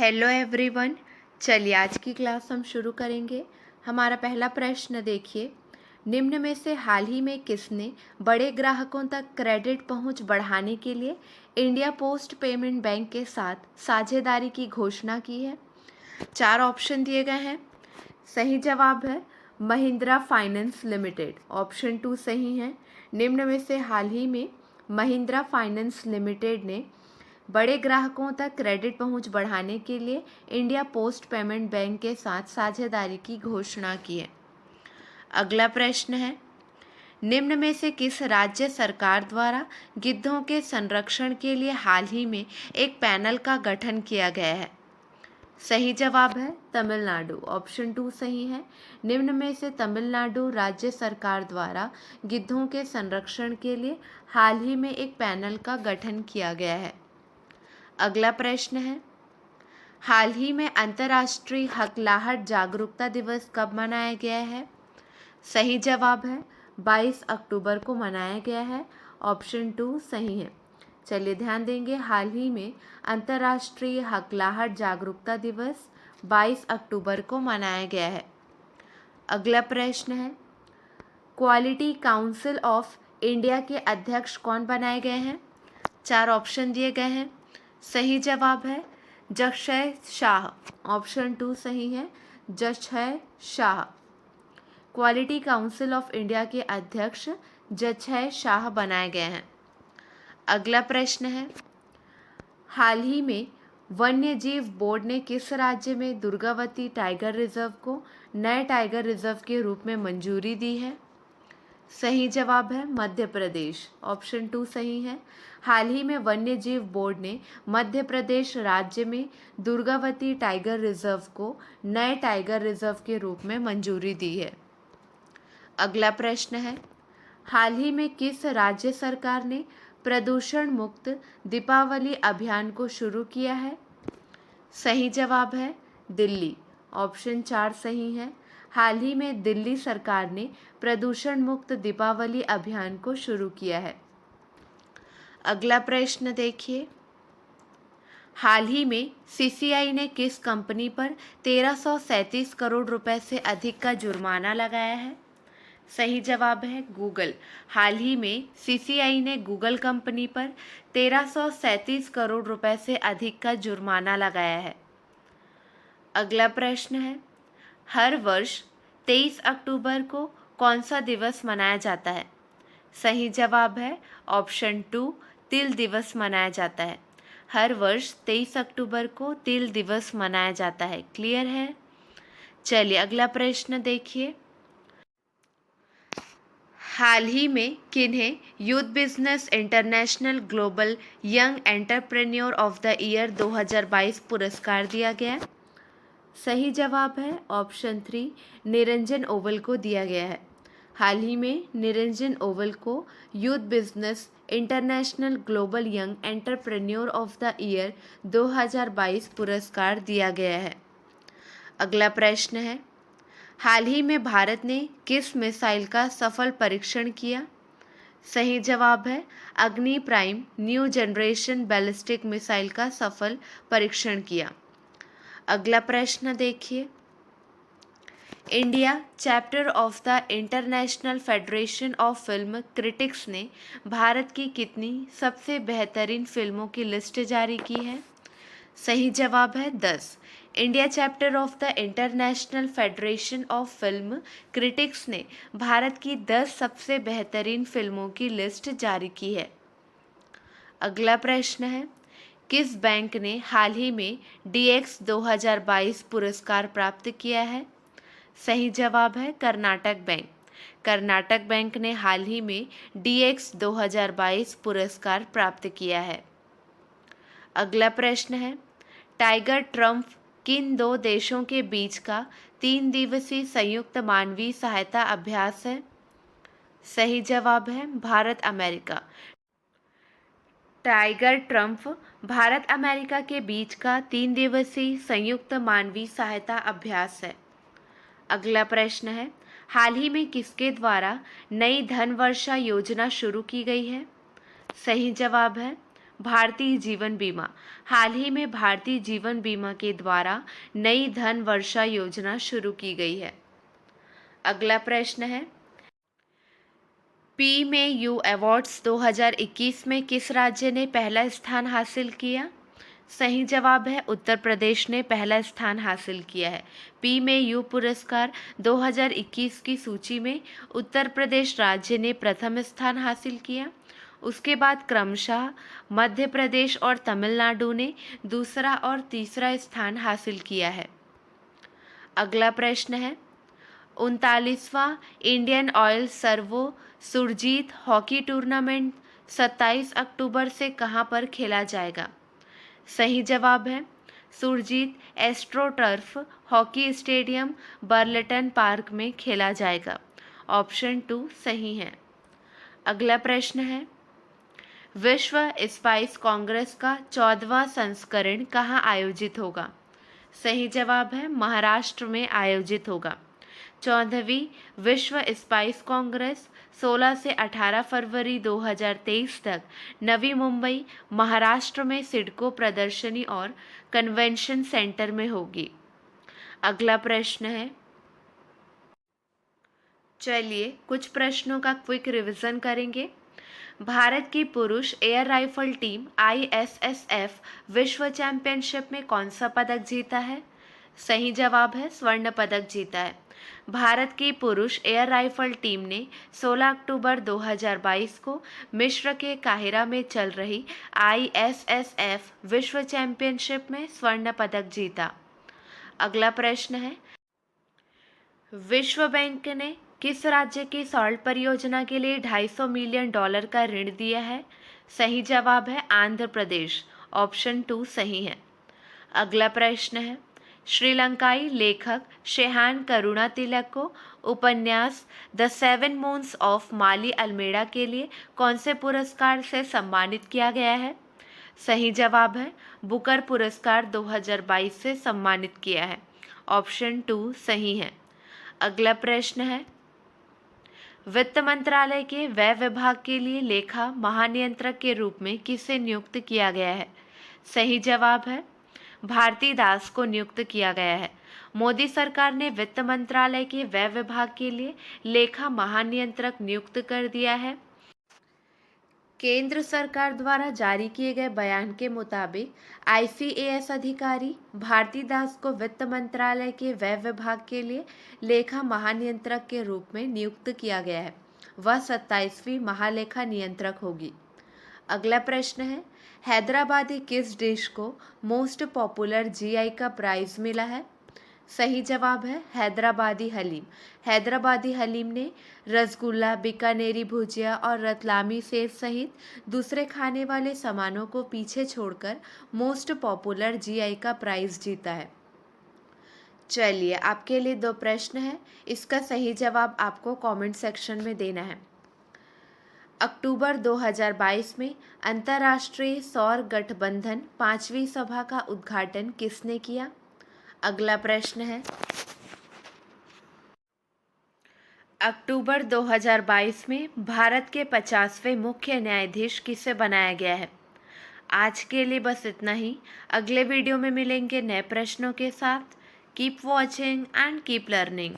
Hello everyone. चलिए आज की क्लास हम शुरू करेंगे। हमारा पहला प्रश्न देखिए, निम्न में से हाल ही में किसने बड़े ग्राहकों तक क्रेडिट पहुंच बढ़ाने के लिए इंडिया पोस्ट पेमेंट बैंक के साथ साझेदारी की घोषणा की है? 4 ऑप्शन दिए गए हैं। सही जवाब है महिंद्रा फाइनेंस लिमिटेड। ऑप्शन 2 सही है। निम्न में से हाल ही में महिंद्रा फाइनेंस लिमिटेड ने बड़े ग्राहकों तक क्रेडिट पहुंच बढ़ाने के लिए इंडिया पोस्ट पेमेंट बैंक के साथ साझेदारी की घोषणा की है। अगला प्रश्न है, निम्न में से किस राज्य सरकार द्वारा गिद्धों के संरक्षण के लिए हाल ही में एक पैनल का गठन किया गया है? सही जवाब है तमिलनाडु। ऑप्शन 2 सही है। निम्न में से तमिलनाडु राज्य सरकार द्वारा गिद्धों के संरक्षण के लिए हाल ही में एक पैनल का गठन किया गया है। अगला प्रश्न है, हाल ही में अंतर्राष्ट्रीय हकलाहट जागरूकता दिवस कब मनाया गया है? सही जवाब है 22 अक्टूबर को मनाया गया है। ऑप्शन 2 सही है। चलिए ध्यान देंगे, हाल ही में अंतर्राष्ट्रीय हकलाहट जागरूकता दिवस 22 अक्टूबर को मनाया गया है। अगला प्रश्न है, क्वालिटी काउंसिल ऑफ इंडिया के अध्यक्ष कौन बनाए गए हैं? 4 ऑप्शन दिए गए हैं। सही जवाब है जक्षय शाह। ऑप्शन 2 सही है, Jakshay Shah. Quality council of India के अध्यक्ष जक्षय शाह बनाए गए हैं। अगला प्रश्न है, हाल ही में वन्य जीव बोर्ड ने किस राज्य में दुर्गावती टाइगर रिजर्व को नए टाइगर रिजर्व के रूप में मंजूरी दी है? सही जवाब है मध्य प्रदेश। ऑप्शन 2 सही है। हाल ही में वन्य जीव बोर्ड ने मध्य प्रदेश राज्य में दुर्गावती टाइगर रिजर्व को नए टाइगर रिजर्व के रूप में मंजूरी दी है। अगला प्रश्न है, हाल ही में किस राज्य सरकार ने प्रदूषण मुक्त दीपावली अभियान को शुरू किया है? सही जवाब है दिल्ली। ऑप्शन 4 सही है। हाल ही में दिल्ली सरकार ने प्रदूषण मुक्त दीपावली अभियान को शुरू किया है। अगला प्रश्न देखिए, हाल ही में सीसीआई ने किस कंपनी पर 1337 करोड़ रुपए से अधिक का जुर्माना लगाया है? सही जवाब है गूगल। हाल ही में सीसीआई ने गूगल कंपनी पर 1337 करोड़ रुपए से अधिक का जुर्माना लगाया है। अगला प्रश्न है, हर वर्ष 23 अक्टूबर को कौन सा दिवस मनाया जाता है? सही जवाब है ऑप्शन 2 तिल दिवस मनाया जाता है। हर वर्ष 23 अक्टूबर को तिल दिवस मनाया जाता है। क्लियर है? चलिए अगला प्रश्न देखिए, हाल ही में किन्हें youth business international global young entrepreneur of the year 2022 पुरस्कार दिया गया? सही जवाब है ऑप्शन 3 निरंजन ओवल को दिया गया है। हाल ही में निरंजन ओवल को youth business international global young entrepreneur of the year 2022 पुरस्कार दिया गया है। अगला प्रश्न है, हाल ही में भारत ने किस मिसाइल का सफल परीक्षण किया? सही जवाब है अग्नि prime new generation ballistic missile का सफल परीक्षण किया। अगला प्रश्न देखिए, India chapter of the international federation of film critics ने भारत की कितनी सबसे बेहतरीन फिल्मों की लिस्ट जारी की है? सही जवाब है 10। India chapter of the international federation of film critics ने भारत की 10 सबसे बेहतरीन फिल्मों की लिस्ट जारी की है। अगला प्रश्न है, किस बैंक ने हाल ही में DX 2022 पुरस्कार प्राप्त किया है? सही जवाब है कर्नाटक बैंक। कर्नाटक बैंक ने हाल ही में DX 2022 पुरस्कार प्राप्त किया है। अगला प्रश्न है, टाइगर ट्रम्प किन 2 देशों के बीच का 3 दिवसीय संयुक्त मानवीय सहायता अभ्यास है? सही जवाब है Bharat America. Tiger Trump Bharat America के बीच का 3 दिवसीय संयुक्त मानवीय सहायता अभ्यास है। अगला प्रश्न है, हाल ही में किसके द्वारा नई धन वर्षा योजना शुरू की गई है? सही जवाब है भारतीय जीवन बीमा। हाल ही में भारतीय जीवन बीमा के द्वारा नई धन वर्षा योजना शुरू की गई है। अगला प्रश्न है, पी में यू अवार्ड्स 2021 में किस राज्य ने पहला स्थान हासिल किया? सही जवाब है उत्तर प्रदेश ने पहला स्थान हासिल किया है। पी में यू पुरस्कार 2021 की सूची में उत्तर प्रदेश राज्य ने प्रथम स्थान हासिल किया। उसके बाद क्रमशः मध्य प्रदेश और तमिलनाडु ने दूसरा और तीसरा स्थान हासिल किया है। अगला प्रश्न है, 39वां Indian oil servo Surjit hockey tournament 27 अक्टूबर से कहां पर खेला जाएगा? सही जवाब है Surjit astroturf hockey stadium Burlton park में खेला जाएगा। ऑप्शन 2 सही है। अगला प्रश्न है, विश्व स्पाइस कांग्रेस का 14वां संस्करण कहाँ आयोजित होगा? सही जवाब है महाराष्ट्र में आयोजित होगा। 14वीं विश्व स्पाइस कांग्रेस 16 से 18 फरवरी 2023 तक नवी मुंबई महाराष्ट्र में सिडको प्रदर्शनी और कन्वेंशन सेंटर में होगी। अगला प्रश्न है, चलिए कुछ प्रश्नों का क्विक रिवीजन करेंगे। भारत की पुरुष एयर राइफल टीम ISSF विश्व चैंपियनशिप में कौन सा पदक जीता है? सही जवाब है स्वर्ण पदक जीता है। भारत की पुरुष एयर राइफल टीम ने 16 अक्टूबर 2022 को मिस्र के काहिरा में चल रही ISSF विश्व चैंपियनशिप में स्वर्ण पदक जीता। अगला प्रश्न है, विश्व बैंक ने किस राज्य की सॉल्ट परियोजना के लिए $250 मिलियन का ऋण दिया है? सही जवाब है आंध्र प्रदेश। ऑप्शन 2 सही है। अगला प्रश्न है, श्रीलंकाई लेखक शेहान करुणातिलक को उपन्यास the 7 moons of Maali Almeida के लिए कौन से पुरस्कार से सम्मानित किया गया है? सही जवाब है बुकर पुरस्कार 2022 से सम्मानित किया है। ऑप्शन 2 सही है। अगला प्रश्न है, वित्त मंत्रालय के व्यय विभाग के लिए लेखा महानियंत्रक के रूप में किसे नियुक्त किया गया है? सही जवाब है भारती दास को नियुक्त किया गया है। मोदी सरकार ने वित्त मंत्रालय के व्यय विभाग के लिए लेखा महानियंत्रक नियुक्त कर दिया है। केंद्र सरकार द्वारा जारी किए गए बयान के मुताबिक ICAS अधिकारी भारती दास को वित्त मंत्रालय के व्यय विभाग के लिए लेखा महानियंत्रक के रूप में नियुक्त किया गया है। वह 27वीं महालेखा नियंत्रक होगी। अगला प्रश्न है, हैदराबादी किस डिश को मोस्ट पॉपुलर GI का प्राइज मिला है? सही जवाब है हैदराबादी हलीम। हैदराबादी हलीम ने रसगुल्ला, बीकानेरी भुजिया और रतलामी सेव सहित दूसरे खाने वाले सामानों को पीछे छोड़कर मोस्ट पॉपुलर GI का प्राइज जीता है। चलिए आपके लिए 2 प्रश्न हैं, इसका सही जवाब आपको कमेंट सेक्शन में देना है। अक्टूबर 2022 में अंतर्राष्ट्रीय सौर गठबंधन 5वीं सभा का उद्घाटन किसने किया? अगला प्रश्न है, अक्टूबर 2022 में भारत के 50वें मुख्य न्यायाधीश किसे बनाया गया है? आज के लिए बस इतना ही। अगले वीडियो में मिलेंगे नए प्रश्नों के साथ। Keep watching and keep learning.